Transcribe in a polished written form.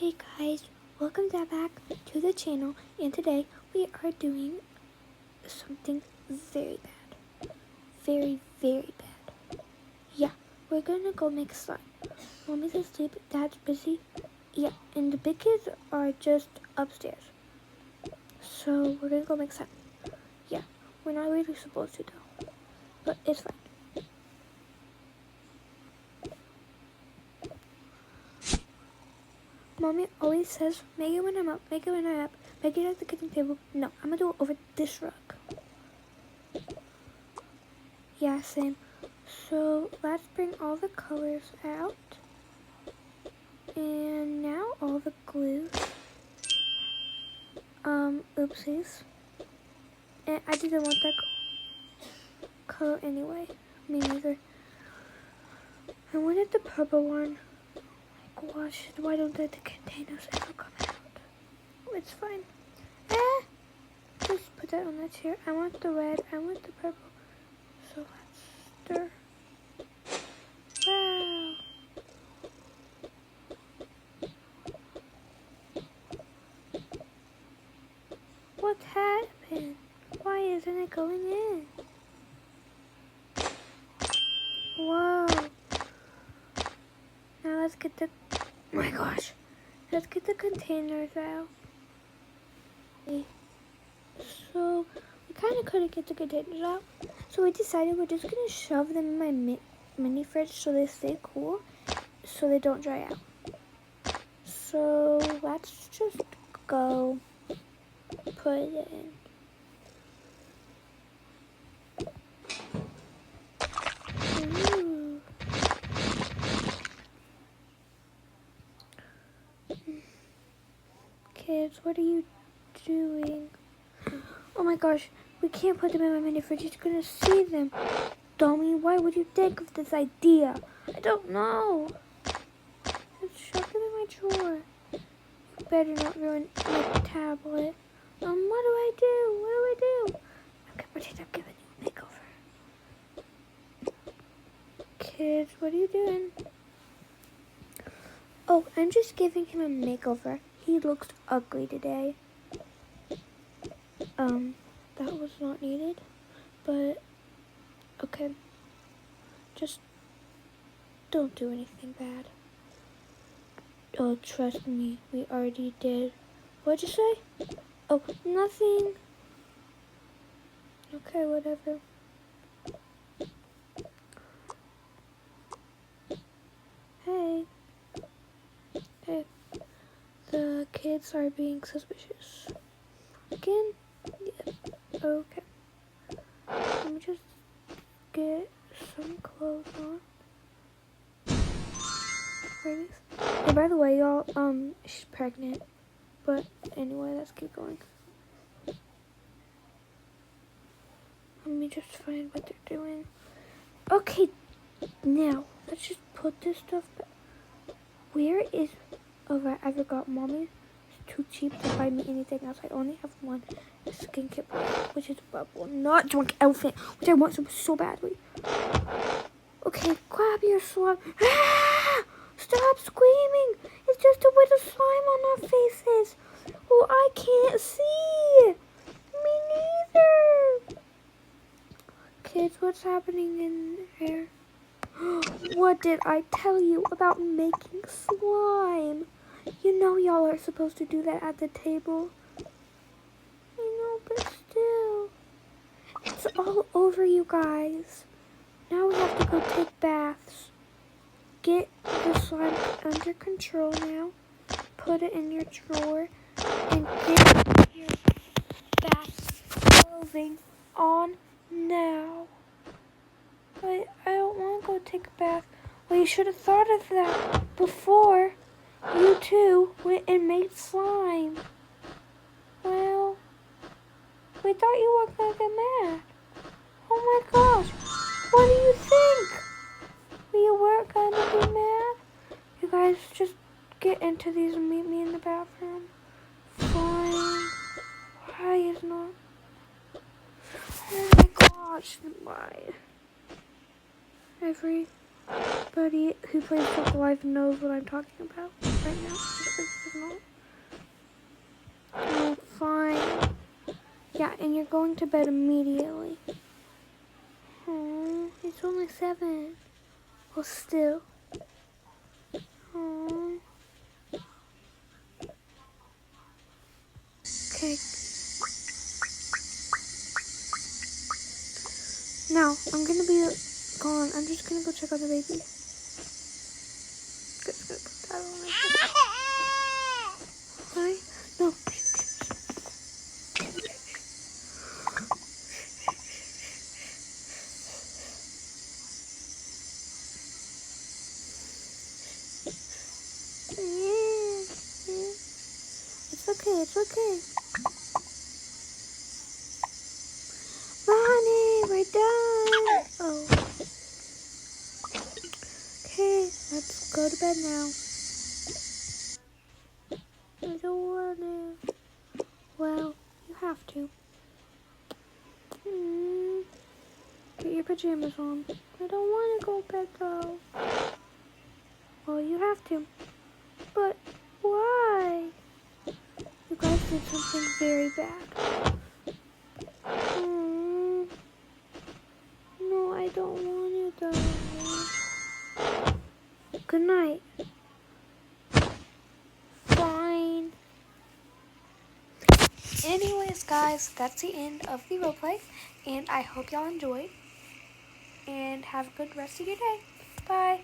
Hey guys, welcome back to the channel, and today we are doing something very bad. Very, very bad. Yeah, we're gonna go make slime. Mommy's asleep, Dad's busy. Yeah, and the big kids are just upstairs. So we're gonna go make slime. Yeah, we're not really supposed to though, but it's fine. Mommy always says, make it when I'm up, make it when I'm up, make it at the kitchen table. No, I'm gonna do it over this rug. Yeah, same. So let's bring all the colors out. And now all the glues. Oopsies. And I didn't want that color anyway. Me neither. I wanted the purple one. Oh my gosh, why don't the containers ever come out? It's fine. Just put that on the chair. I want the red, I want the purple. So let's stir. Wow. What happened? Why isn't it going in? Whoa. Now let's get the, oh my gosh. Let's get the containers out. So we kind of couldn't get the containers out. So we decided we're just going to shove them in my mini fridge so they stay cool, so they don't dry out. So let's just go put it in. Ooh. Kids, what are you doing? Oh my gosh, we can't put them in my mini fridge. It's gonna see them. Dummy, why would you think of this idea? I don't know. Just shove them in my drawer. You better not ruin my tablet. What do I do? Okay, pretend I'm giving you a makeover. Kids, what are you doing? Oh, I'm just giving him a makeover. He looks ugly today. That was not needed, but okay. Just don't do anything bad. Oh, trust me, we already did. What'd you say? Oh, nothing. Okay, whatever. Hey. Hey. The kids are being suspicious. Again? Yeah. Okay. Let me just get some clothes on. Hey, by the way, y'all, she's pregnant. But anyway, let's keep going. Let me just find what they're doing. Okay, now, let's just put this stuff back. Where is... Oh, right, I forgot. Mommy is too cheap to buy me anything else. I only have one skincare product, which is Bubble, not Drunk Elephant, which I want so badly. Okay, grab your slime. Ah! Stop screaming! It's just a bit of slime on our faces. Oh, I can't see. Me neither. Kids, what's happening in here? What did I tell you about making slime? You know y'all are supposed to do that at the table. I know, but still. It's all over, you guys. Now we have to go take baths. Get the slime under control now. Put it in your drawer. And get your bath clothing on now. But I don't want to go take a bath. Well, you should have thought of that before you two went and made slime. Well, we thought you weren't going to get mad. Oh my gosh, what do you think? You weren't going to be mad? You guys just get into these and meet me in the bathroom. Fine. Why is not? Oh my gosh, why? Everybody who plays Circle Life knows what I'm talking about right now. Yeah, and you're going to bed immediately. Oh, it's only 7. Well, still. Oh. Okay. Now, I'm gonna be gone. I'm just gonna go check on the baby. Just gonna put that on my head. Hi? No. It's okay, it's okay. Ronnie, we're done. Oh. Okay, let's go to bed now. I don't wanna. Well, you have to. Get your pajamas on. I don't want to go to bed though. Well, you have to. But why? You guys did something very bad. No, I don't want to though. Good night. Fine. Anyways, guys, that's the end of the roleplay, and I hope y'all enjoyed. And have a good rest of your day. Bye.